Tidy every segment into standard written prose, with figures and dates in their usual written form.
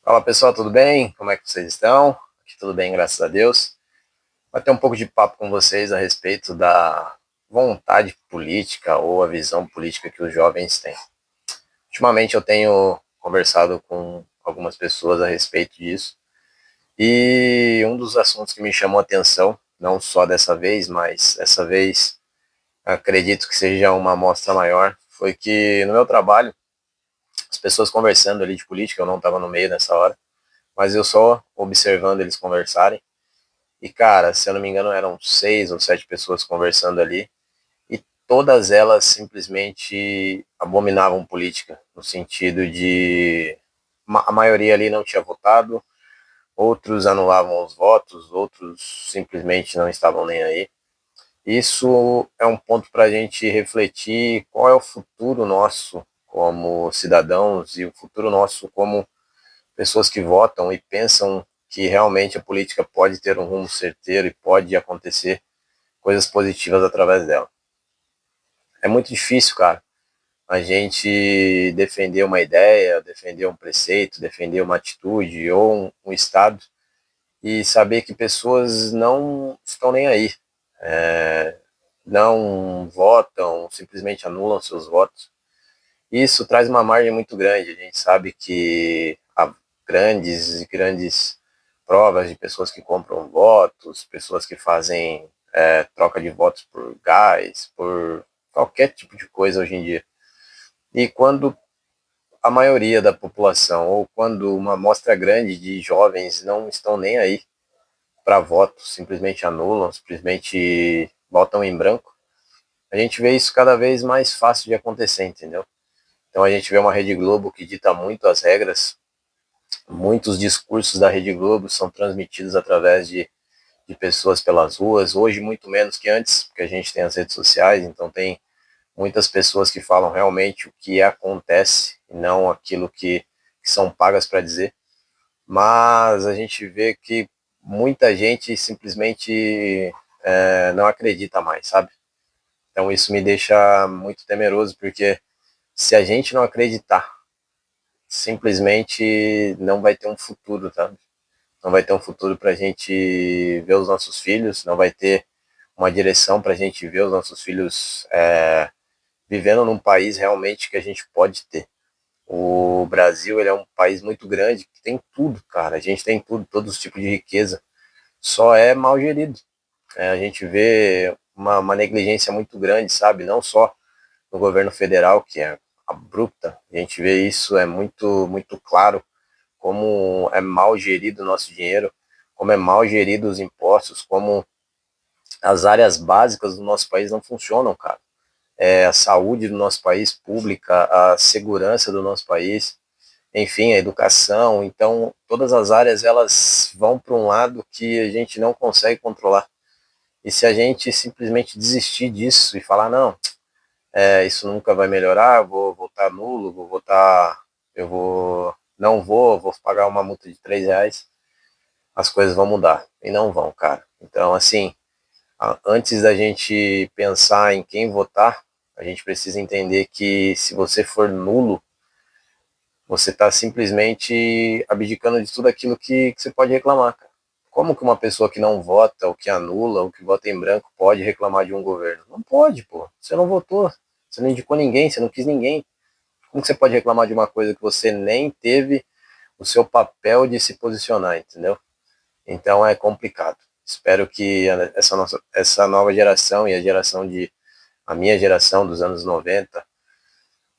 Fala pessoal, tudo bem? Como é que vocês estão? Aqui tudo bem, graças a Deus. Vou ter um pouco de papo com vocês a respeito da vontade política ou a visão política que os jovens têm. Ultimamente eu tenho conversado com algumas pessoas a respeito disso e um dos assuntos que me chamou a atenção, não só dessa vez, mas essa vez acredito que seja uma amostra maior, foi que no meu trabalho, as pessoas conversando ali de política, eu não estava no meio nessa hora, mas eu só observando eles conversarem. E, cara, se eu não me engano, eram 6 ou 7 pessoas conversando ali, e todas elas simplesmente abominavam política, no sentido de a maioria ali não tinha votado, outros anulavam os votos, outros simplesmente não estavam nem aí. Isso é um ponto para a gente refletir qual é o futuro nosso como cidadãos e o futuro nosso como pessoas que votam e pensam que realmente a política pode ter um rumo certeiro e pode acontecer coisas positivas através dela. É muito difícil, cara, a gente defender uma ideia, defender um preceito, defender uma atitude ou um estado e saber que pessoas não estão nem aí, não votam, simplesmente anulam seus votos. Isso traz uma margem muito grande. A gente sabe que há grandes e grandes provas de pessoas que compram votos, pessoas que fazem troca de votos por gás, por qualquer tipo de coisa hoje em dia. E quando a maioria da população, ou quando uma amostra grande de jovens não estão nem aí para voto, simplesmente anulam, simplesmente votam em branco, a gente vê isso cada vez mais fácil de acontecer, entendeu? Então a gente vê uma Rede Globo que dita muito as regras, muitos discursos da Rede Globo são transmitidos através de pessoas pelas ruas, hoje muito menos que antes, porque a gente tem as redes sociais, então tem muitas pessoas que falam realmente o que acontece, e não aquilo que são pagas para dizer, mas a gente vê que muita gente simplesmente não acredita mais, sabe? Então isso me deixa muito temeroso, porque se a gente não acreditar, simplesmente não vai ter um futuro, tá? Não vai ter um futuro para a gente ver os nossos filhos, não vai ter uma direção para a gente ver os nossos filhos vivendo num país realmente que a gente pode ter. O Brasil, ele é um país muito grande, que tem tudo, cara. A gente tem tudo, todos os tipos de riqueza. Só é mal gerido. A gente vê uma negligência muito grande, sabe? Não só no governo federal, que é abrupta. A gente vê isso, é muito, muito claro como é mal gerido o nosso dinheiro, como é mal gerido os impostos, como as áreas básicas do nosso país não funcionam, cara. A saúde do nosso país pública, a segurança do nosso país, enfim, a educação. Então, todas as áreas elas vão para um lado que a gente não consegue controlar. E se a gente simplesmente desistir disso e falar, não, isso nunca vai melhorar, vou votar nulo, vou votar, não vou pagar uma multa de R$ 3, as coisas vão mudar. E não vão, cara. Então, assim, antes da gente pensar em quem votar, a gente precisa entender que se você for nulo, você está simplesmente abdicando de tudo aquilo que você pode reclamar, cara. Como que uma pessoa que não vota, ou que anula, ou que vota em branco, pode reclamar de um governo? Não pode, pô. Você não votou, você não indicou ninguém, você não quis ninguém. Como que você pode reclamar de uma coisa que você nem teve o seu papel de se posicionar, entendeu? Então é complicado. Espero que essa nova geração e a minha geração dos anos 90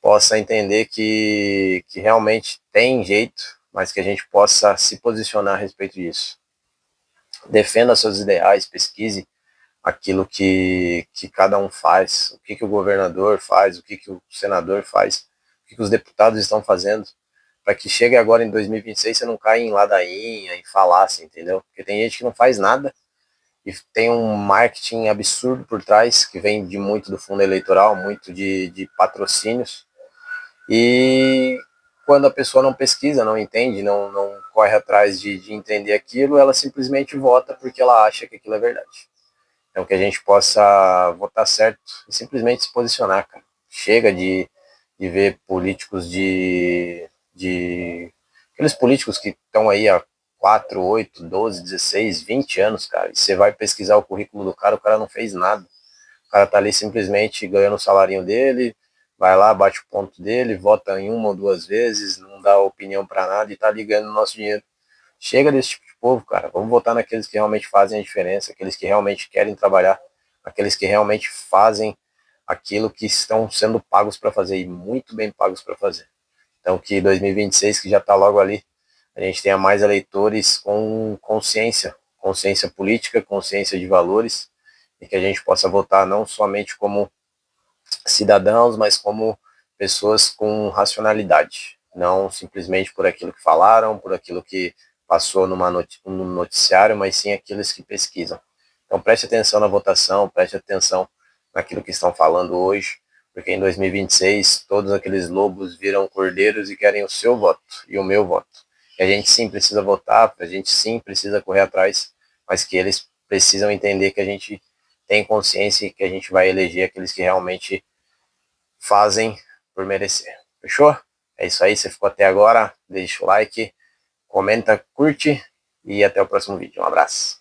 possa entender que realmente tem jeito, mas que a gente possa se posicionar a respeito disso. Defenda seus ideais, pesquise aquilo que cada um faz, o que o governador faz, o que o senador faz, o que os deputados estão fazendo, para que chegue agora em 2026 você não caia em ladainha, em falácia, entendeu? Porque tem gente que não faz nada e tem um marketing absurdo por trás, que vem de muito do fundo eleitoral, muito de patrocínios, e quando a pessoa não pesquisa, não entende, não corre atrás de entender aquilo, ela simplesmente vota porque ela acha que aquilo é verdade. Então que a gente possa votar certo e simplesmente se posicionar, cara. Chega de ver políticos de aqueles políticos que estão aí há 4, 8, 12, 16, 20 anos, cara, e você vai pesquisar o currículo do cara, o cara não fez nada. O cara tá ali simplesmente ganhando o salarinho dele, vai lá, bate o ponto dele, vota em uma ou duas vezes, não dá opinião para nada e tá ali ganhando o nosso dinheiro. Chega desse tipo de povo, cara. Vamos votar naqueles que realmente fazem a diferença, aqueles que realmente querem trabalhar, aqueles que realmente fazem aquilo que estão sendo pagos para fazer e muito bem pagos para fazer. Então, que 2026, que já está logo ali, a gente tenha mais eleitores com consciência, consciência política, consciência de valores, e que a gente possa votar não somente como cidadãos, mas como pessoas com racionalidade, não simplesmente por aquilo que falaram, por aquilo que passou no noticiário, mas sim aqueles que pesquisam. Então preste atenção na votação, preste atenção naquilo que estão falando hoje, porque em 2026 todos aqueles lobos viram cordeiros e querem o seu voto e o meu voto. E a gente sim precisa votar, a gente sim precisa correr atrás, mas que eles precisam entender que a gente tem consciência e que a gente vai eleger aqueles que realmente fazem por merecer. Fechou? É isso aí, você ficou até agora, deixa o like, comenta, curte e até o próximo vídeo. Um abraço.